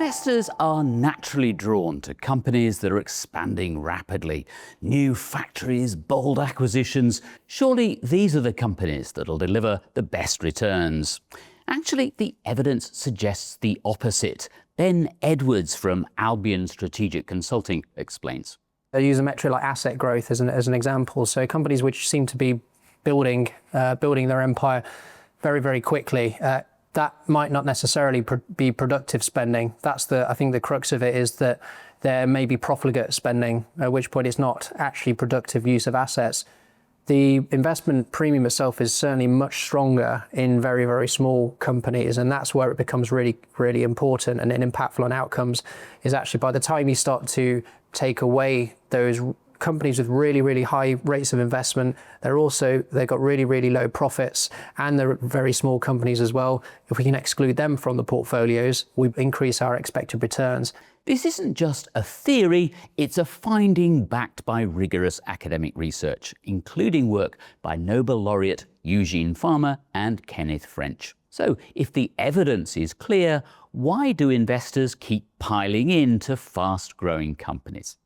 Investors are naturally drawn to companies that are expanding rapidly. New factories, bold acquisitions. Surely these are the companies that'll deliver the best returns. Actually, the evidence suggests the opposite. Ben Edwards from Albion Strategic Consulting explains. They use a metric like asset growth as an example. So companies which seem to be building their empire very, very quickly, that might not necessarily be productive spending. That's I think the crux of it is that there may be profligate spending, at which point it's not actually productive use of assets. The investment premium itself is certainly much stronger in very, very small companies, and that's where it becomes really, really important and impactful on outcomes, is actually by the time you start to take away those companies with really, really high rates of investment, they've got really, really low profits, and they're very small companies as well. If we can exclude them from the portfolios, we increase our expected returns. This isn't just a theory, it's a finding backed by rigorous academic research, including work by Nobel laureate Eugene Fama and Kenneth French. So if the evidence is clear, why do investors keep piling into fast-growing companies?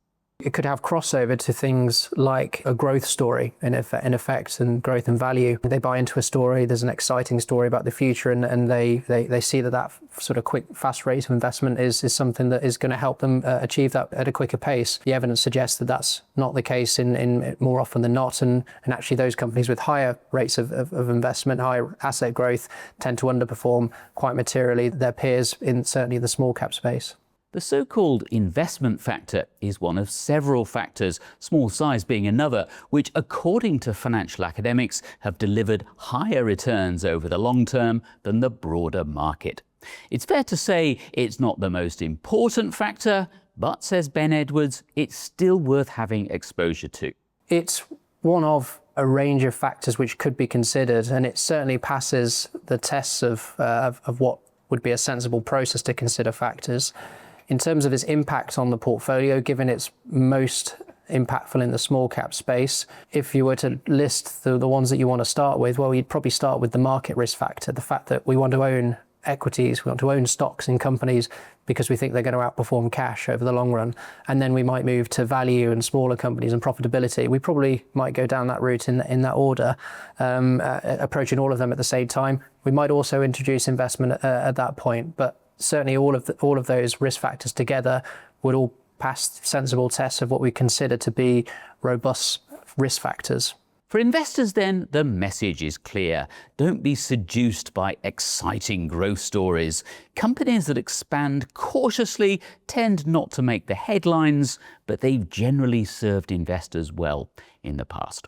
It could have crossover to things like a growth story in effect, and growth and value. They buy into a story, there's an exciting story about the future, and they see that sort of quick, fast rate of investment is something that is going to help them achieve that at a quicker pace. The evidence suggests that that's not the case in more often than not, and actually those companies with higher rates of investment, higher asset growth, tend to underperform quite materially their peers in certainly the small cap space. The so-called investment factor is one of several factors, small size being another, which, according to financial academics, have delivered higher returns over the long term than the broader market. It's fair to say it's not the most important factor, but, says Ben Edwards, it's still worth having exposure to. It's one of a range of factors which could be considered, and it certainly passes the tests of what would be a sensible process to consider factors. In terms of its impact on the portfolio, given it's most impactful in the small cap space, if you were to list the ones that you want to start with, well, you'd probably start with the market risk factor, the fact that we want to own equities, we want to own stocks in companies because we think they're going to outperform cash over the long run. And then we might move to value and smaller companies and profitability. We probably might go down that route in that order, approaching all of them at the same time. We might also introduce investment at that point, but certainly all of those risk factors together would all pass sensible tests of what we consider to be robust risk factors. For investors then, the message is clear. Don't be seduced by exciting growth stories. Companies that expand cautiously tend not to make the headlines, but they've generally served investors well in the past.